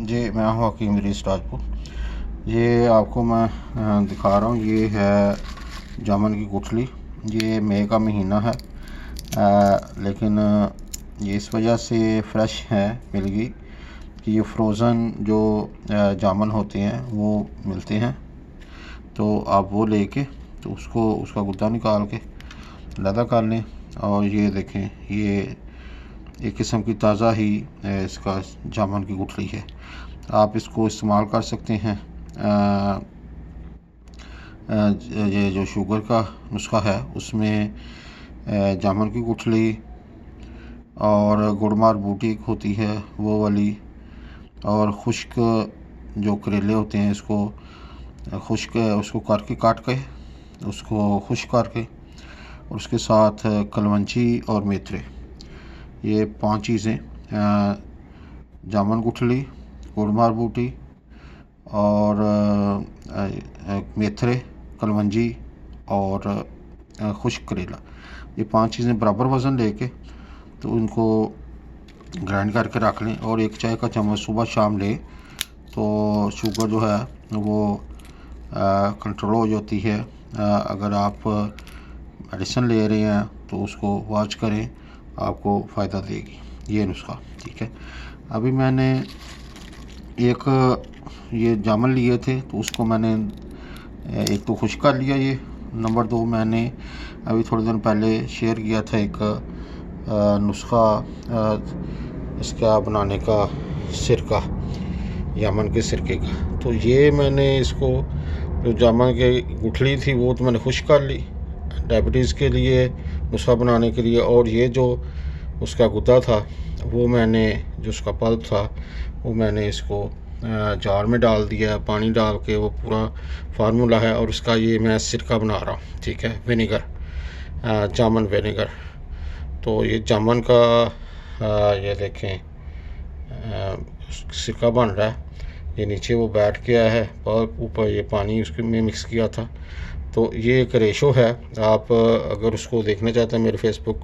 जी, मैं हूँ हकीम इदरीस राजपूत। ये आपको मैं दिखा रहा हूँ। ये है जामुन की गुठली। ये मई का महीना है, लेकिन ये इस वजह से फ्रेश है मिल गई कि ये फ्रोज़न जो जामुन होते हैं वो मिलते हैं। तो आप वो लेके तो उसको उसका गुद्दा निकाल के लदा कर लें। और ये देखें, ये एक किस्म की ताज़ा ही इसका जामुन की गुठली है। आप इसको इस्तेमाल कर सकते हैं। ये जो शुगर का नुस्खा है उसमें जामुन की गुठली और गुड़मार बूटी होती है वो वाली, और खुश्क जो करेले होते हैं इसको खुश्क उसको करके काट के उसको खुश्क करके, और उसके साथ कलवंजी और मेथरे, ये 5 चीज़ें, जामुन गुठली, गुड़मार बूटी और मेथरे, कलवंजी और खुश्क करेला, ये 5 चीज़ें बराबर वज़न लेके तो उनको ग्राइंड करके रख लें। और 1 चाय का चम्मच सुबह शाम लें तो शुगर जो है वो कंट्रोल हो जाती है। अगर आप मेडिसिन ले रहे हैं तो उसको वॉच करें, आपको फ़ायदा देगी ये नुस्खा। ठीक है, अभी मैंने एक ये जामुन लिए थे तो उसको मैंने एक तो खुश्क कर लिया। ये नंबर 2 मैंने अभी थोड़े दिन पहले शेयर किया था एक नुस्खा इसका बनाने का, सिरका, जामुन के सिरके का। तो ये मैंने इसको जो जामुन की गुठली थी वो तो मैंने खुश्क कर ली डायबिटीज़ के लिए, नुस्खा बनाने के लिए। और ये जो उसका गुद्दा था वो मैंने, जो उसका पल्प था वो मैंने इसको जार में डाल दिया, पानी डाल के, वो पूरा फार्मूला है। और उसका ये मैं सिरका बना रहा हूँ। ठीक है, विनेगर, जामुन विनेगर। तो ये जामुन का ये देखें सिरका बन रहा है। ये नीचे वो बैठ गया है और ऊपर ये पानी उसके में मिक्स किया था। तो ये एक रेशो है। आप अगर उसको देखना चाहते हैं मेरे फेसबुक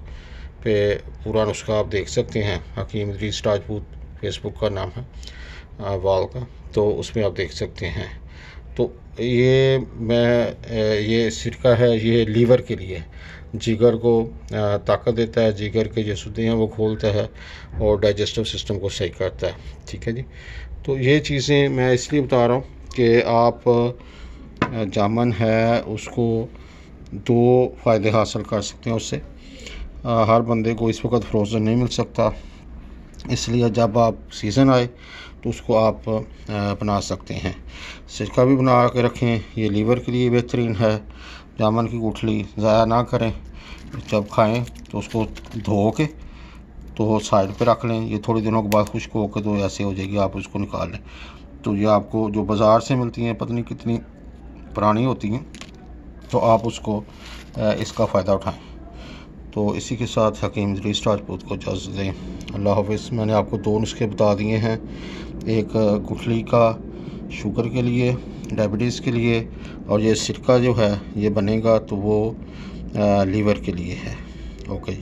पे पूरा नुस्खा आप देख सकते हैं। हकीम इदरीस राजपूत फेसबुक का नाम है वाल का, तो उसमें आप देख सकते हैं। तो ये ये सिरका है, ये लीवर के लिए, जिगर को ताकत देता है, जिगर के जो सुद्दे हैं वो खोलता है और डाइजेस्टिव सिस्टम को सही करता है। ठीक है जी। तो ये चीज़ें मैं इसलिए बता रहा हूँ कि आप जामुन है उसको 2 फ़ायदे हासिल कर सकते हैं उससे। हर बंदे को इस वक्त फ्रोज़न नहीं मिल सकता, इसलिए जब आप सीज़न आए तो उसको आप बना सकते हैं। सिरका भी बना के रखें, ये लीवर के लिए बेहतरीन है। जामुन की गुठली ज़ाया ना करें, जब खाएं तो उसको धो के तो साइड पे रख लें। ये थोड़े दिनों के बाद खुश्क होकर तो ऐसे हो जाएगी, आप उसको निकाल लें। तो ये आपको जो बाज़ार से मिलती हैं पता नहीं कितनी पुरानी होती हैं, तो आप उसको इसका फ़ायदा उठाएं। तो इसी के साथ हकीम इदरीस राजपूत को इजाज़त दें। अल्लाह हाफ़िज़। मैंने आपको 2 नुस्खे बता दिए हैं, एक गुठली का शुगर के लिए, डायबिटीज़ के लिए, और ये सिरका जो है ये बनेगा तो वो लीवर के लिए है। ओके।